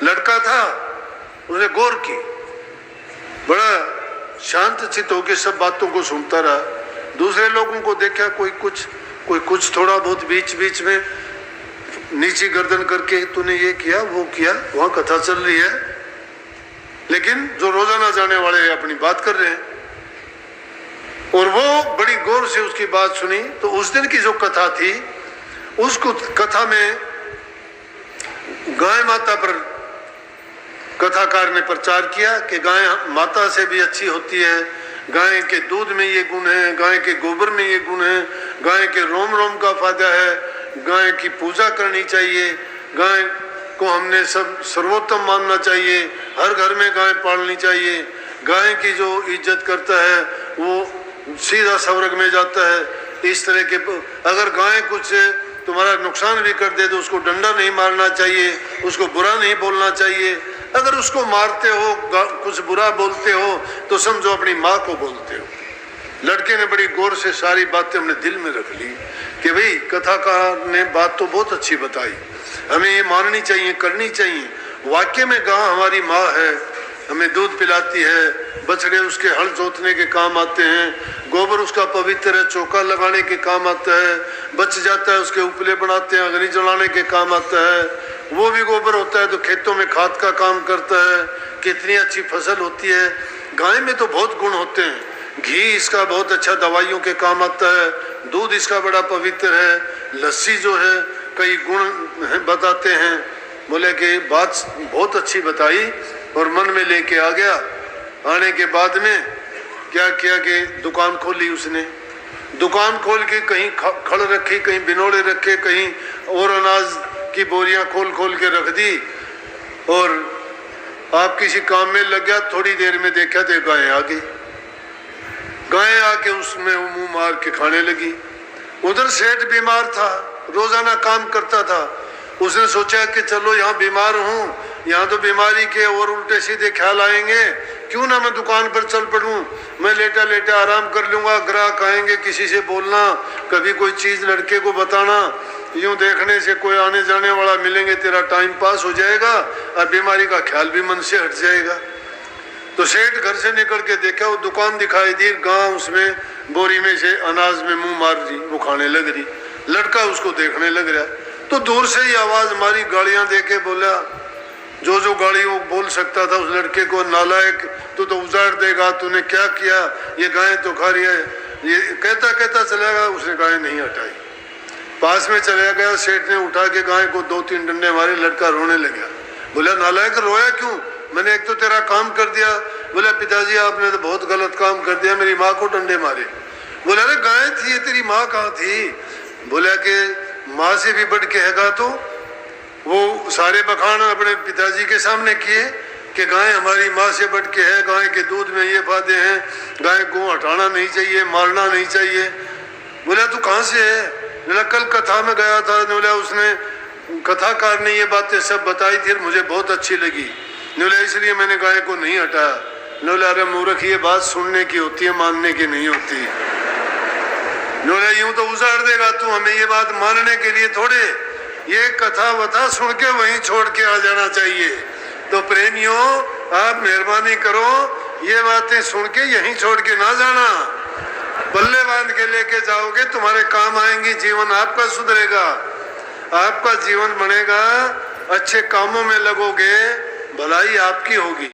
लड़का था, उसने गौर की, बड़ा शांत चित्त होकर सब बातों को सुनता रहा। दूसरे लोगों को देखा, कोई कुछ थोड़ा बहुत बीच बीच में नीची गर्दन करके तूने ये किया वो किया, वहां कथा चल रही है, लेकिन जो रोजाना जाने वाले हैं अपनी बात कर रहे हैं। और वो बड़ी गौर से उसकी बात सुनी। तो उस दिन की जो कथा थी, उस कथा में गाय माता पर कथाकार ने प्रचार किया कि गाय माता से भी अच्छी होती है, गाय के दूध में ये गुण है, गाय के गोबर में ये गुण है, गाय के रोम रोम का फायदा है, गाय की पूजा करनी चाहिए, गाय को हमने सब सर्वोत्तम मानना चाहिए, हर घर में गाय पालनी चाहिए, गाय की जो इज्जत करता है वो सीधा स्वर्ग में जाता है। इस तरह के अगर गाय कुछ तुम्हारा नुकसान भी कर दे तो उसको डंडा नहीं मारना चाहिए, उसको बुरा नहीं बोलना चाहिए। अगर उसको मारते हो, कुछ बुरा बोलते हो तो समझो अपनी माँ को बोलते हो। लड़के ने बड़ी गौर से सारी बातें अपने दिल में रख ली कि भाई कथाकार ने बात तो बहुत अच्छी बताई, हमें ये माननी चाहिए, करनी चाहिए। वाक्य में गाय हमारी माँ है, हमें दूध पिलाती है, बछड़े उसके हल जोतने के काम आते हैं, गोबर उसका पवित्र है, चौका लगाने के काम आता है, बच जाता है उसके उपले बनाते हैं, अग्नि जलाने के काम आता है, वो भी गोबर होता है तो खेतों में खाद का काम करता है, कितनी अच्छी फसल होती है। गाय में तो बहुत गुण होते हैं, घी इसका बहुत अच्छा दवाइयों के काम आता है, दूध इसका बड़ा पवित्र है, लस्सी जो है कई गुण बताते हैं। बोले कि बात बहुत अच्छी बताई और मन में लेके आ गया। आने के बाद में क्या किया कि दुकान खोली उसने। दुकान खोल के कहीं खड़ रखी, कहीं बिनोड़े रखे, कहीं और अनाज की बोरियां खोल के रख दी और आप किसी काम में लग गया। थोड़ी देर में देखा तो गाय आ गई। गाय आके उसमें मुंह मार के खाने लगी। उधर सेठ बीमार था, रोजाना काम करता था। उसने सोचा कि चलो यहाँ बीमार हूँ, यहाँ तो बीमारी के और उल्टे सीधे ख्याल आएंगे, क्यों ना मैं दुकान पर चल पड़ूं, मैं लेटा लेटा आराम कर लूंगा, ग्राहक आएंगे, किसी से बोलना, कभी कोई चीज लड़के को बताना, यूं देखने से कोई आने जाने वाला मिलेंगे, तेरा टाइम पास हो जाएगा और बीमारी का ख्याल भी मन से हट जाएगा। तो सेठ घर से निकल के देखा, वो दुकान दिखाई दी, गां उसमें बोरी में से अनाज में मुंह मार रही, वो खाने लग रही। लड़का उसको देखने लग रहा, तो दूर से ही आवाज मारी, गालियां देके बोला, जो गाली वो बोल सकता था उस लड़के को, नालायक तू तो उजाड़ देगा, तूने क्या किया, ये गाय तो खा रही है। ये कहता चला गया, उसने गाय नहीं हटाई, पास में चला गया। सेठ ने उठा के गाय को 2-3 डंडे मारे। लड़का रोने लगा। बोला नालायक रोया क्यों, मैंने एक तो तेरा काम कर दिया। बोला पिताजी आपने तो बहुत गलत काम कर दिया, मेरी माँ को डंडे मारे। बोला अरे गाय थी ये, तेरी माँ कहाँ थी। बोला कि माँ से भी बढ़ के हैगा। तो वो सारे बखान अपने पिताजी के सामने किए कि गाय हमारी माँ से बढ़ के है, गाय के दूध में ये फायदे हैं, गाय को हटाना नहीं चाहिए, मारना नहीं चाहिए। बोला तू कहाँ से है। बोला कल कथा में गया था। बोला उसने कथाकार ने ये बातें सब बताई थी, मुझे बहुत अच्छी लगी, बोला इसलिए मैंने गाय को नहीं हटाया। बोला अरे मूर्ख, ये बात सुनने की होती है, मानने की नहीं होती। बोला यूं तो उजाड़ देगा तू, हमें ये बात मानने के लिए थोड़े, ये कथा वथा सुन के वहीं छोड़ के आ जाना चाहिए। तो प्रेमियों आप मेहरबानी करो, ये बातें सुन के यहीं छोड़ के ना जाना, बल्ले बांध के लेके जाओगे, तुम्हारे काम आएंगी, जीवन आपका सुधरेगा, आपका जीवन बनेगा, अच्छे कामों में लगोगे, भलाई आपकी होगी।